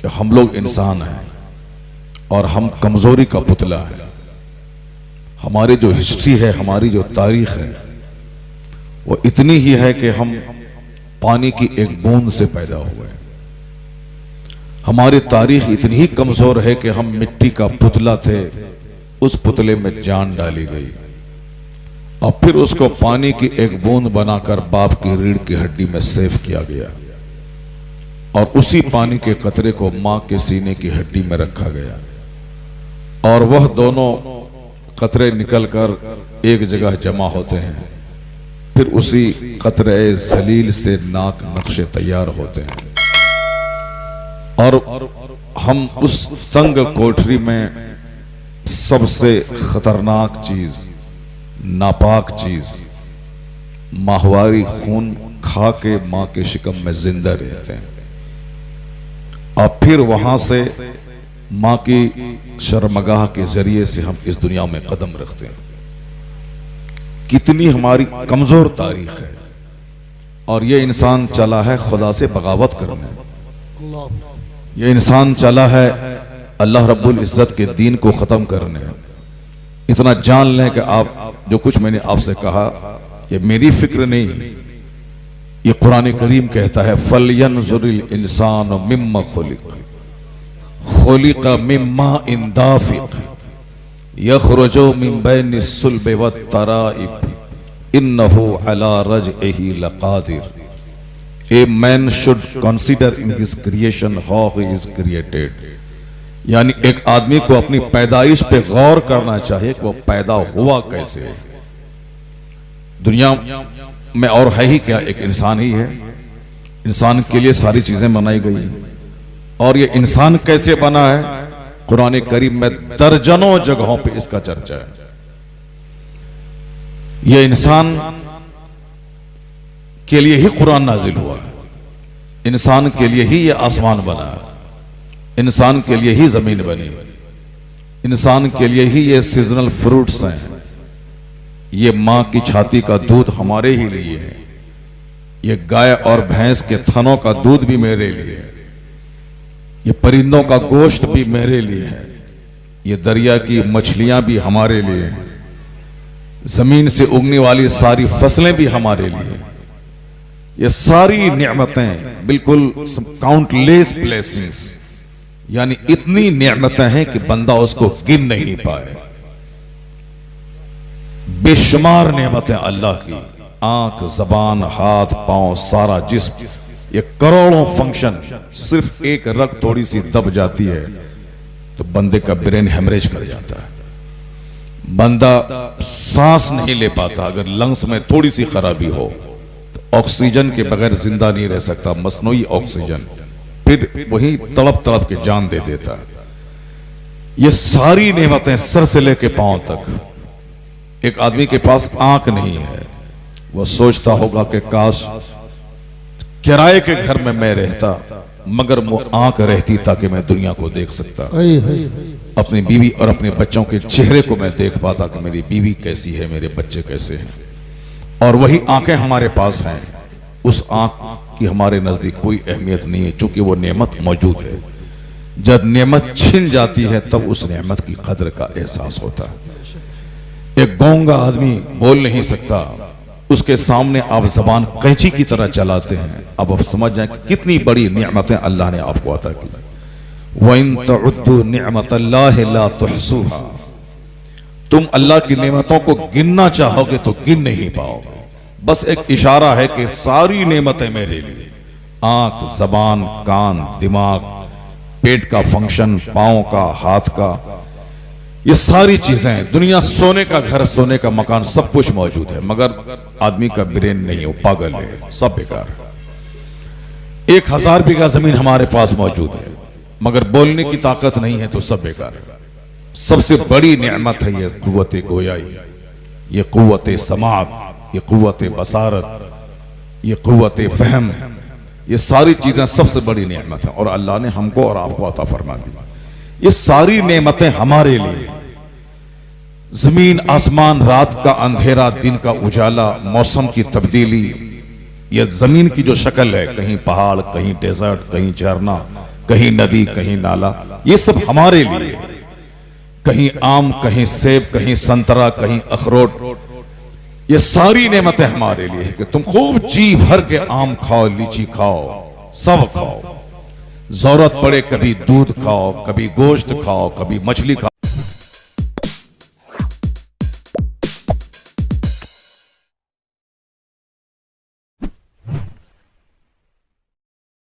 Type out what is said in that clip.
कि हम लोग इंसान हैं और हम कमजोरी का पुतला है। हमारी जो हिस्ट्री है, हमारी जो तारीख है, वो इतनी ही है कि हम पानी की एक बूंद से पैदा हुए। हमारी तारीख इतनी ही कमजोर है कि हम मिट्टी का पुतला थे, उस पुतले में जान डाली गई और फिर उसको पानी की एक बूंद बनाकर बाप की रीढ़ की हड्डी में सेव किया गया और उसी पानी के कतरे को मां के सीने की हड्डी में रखा गया और वह दोनों कतरे निकलकर एक जगह जमा होते हैं। फिर उसी कतरे जलील से नाक नक्शे तैयार होते हैं और हम उस तंग कोठरी में सबसे खतरनाक चीज, नापाक चीज, माहवारी खून खा के मां के शिकम में जिंदा रहते हैं और फिर वहां से मां की शर्मगाह के जरिए से हम इस दुनिया में कदम रखते हैं। कितनी हमारी कमजोर तारीख है और ये इंसान चला है खुदा से बगावत करने, ये इंसान चला है अल्लाह रब्बुल इज्जत के दीन को खत्म करने। इतना जान लें कि आप जो कुछ मैंने आपसे कहा ये मेरी फिक्र नहीं, ये कुरान करीम कहता है फलयंजुरिल इंसान मिम्मा खुलिका मिम्मा इंदाफिक यखरुजु मिन बैनि सुल्बि वत्तराइब इन्नहु अला रजइही लकादिर। A man should consider in his creation how he is created। यानी एक आदमी को अपनी पैदाइश पे गौर करना चाहिए कि वो पैदा हुआ कैसे। दुनिया में और है ही क्या, एक इंसान ही है। इंसान के लिए सारी चीजें बनाई गई और ये इंसान कैसे बना है, कुरान करीम में दर्जनों जगहों पे इसका चर्चा है। ये इंसान के लिए ही कुरान नाजिल हुआ है, इंसान के लिए ही ये आसमान बना है, इंसान के लिए ही जमीन बनी है, इंसान के लिए ही ये सीजनल फ्रूट्स हैं, ये मां की छाती का दूध हमारे ही लिए है, ये गाय और भैंस के थनों का दूध भी मेरे लिए है, ये परिंदों का गोश्त भी मेरे लिए है, ये दरिया की मछलियां भी हमारे लिए हैं, जमीन से उगने वाली सारी फसलें भी हमारे लिए, ये सारी नेमतें बिल्कुल काउंटलेस ब्लेसिंग्स, यानी इतनी नेमतें हैं कि बंदा उसको गिन नहीं पाए। बेशुमार नेमतें अल्लाह की, आंख, जबान, हाथ, पांव, सारा जिस्म, ये करोड़ों फंक्शन। सिर्फ एक रग थोड़ी सी दब जाती है तो बंदे का ब्रेन हेमरेज कर जाता है, बंदा सांस नहीं ले पाता। अगर लंग्स में थोड़ी सी खराबी हो तो ऑक्सीजन के बगैर जिंदा नहीं रह सकता, मसनूई ऑक्सीजन, फिर वही तड़प तड़प के जान दे देता है। ये सारी नेमतें सर से लेके पांव तक। एक आदमी के पास आंख नहीं है, वह सोचता होगा कि काश किराए के घर में मैं रहता मगर वो आंख रहती ताकि मैं दुनिया को देख सकता, अपनी बीवी और अपने बच्चों के चेहरे को मैं देख पाता कि मेरी बीवी कैसी है, मेरे बच्चे कैसे हैं। और वही आंखें हमारे पास हैं, उस आंख की हमारे नजदीक कोई अहमियत नहीं है, चूंकि वो नेमत मौजूद है। जब नेमत छिन जाती है तब उस नेमत की कदर का एहसास होता है। एक गूंगा आदमी बोल नहीं सकता, उसके सामने आप जबान कैंची की तरह चलाते हैं। अब आप समझ जाएं कि कितनी बड़ी नेमतें अल्लाह ने आपको अता की। वइन तउद्दु निअमतल्लाहि ला तुहसूहा, तुम अल्लाह की नेमतों को गिनना चाहोगे तो गिन नहीं पाओगे। बस एक इशारा है कि सारी नेमतें मेरे लिए, आंख, जबान, कान, दिमाग, पेट का फंक्शन, पांव का, हाथ का, ये सारी चीजें, दुनिया, सोने का घर, सोने का मकान, सब कुछ मौजूद है, मगर आदमी का ब्रेन नहीं, वो पागल है, सब बेकार है। 1000 बीघा जमीन हमारे पास मौजूद है मगर बोलने की ताकत नहीं है तो सब बेकार है। सबसे बड़ी नेमत है ये कुव्वत गोयाई, ये कुव्वत समाअत, ये कुव्वत बसारत, ये कुव्वत फहम, ये सारी चीजें सबसे बड़ी नेमत है और अल्लाह ने हमको और आपको अता फरमा दी। ये सारी नेमतें हमारे लिए, जमीन आसमान, रात का अंधेरा, दिन का उजाला, मौसम की तब्दीली, ये जमीन की जो शक्ल है, कहीं पहाड़, कहीं डेजर्ट, कहीं झरना, कहीं नदी, कहीं नाला, ये सब हमारे लिए। कहीं आम, कहीं सेब, कहीं संतरा, कहीं अखरोट, ये सारी नेमतें हमारे लिए है कि तुम खूब जी भर के आम खाओ, लीची खाओ, सब खाओ। जरूरत पड़े कभी दूध खाओ, कभी गोश्त खाओ, कभी मछली खाओ।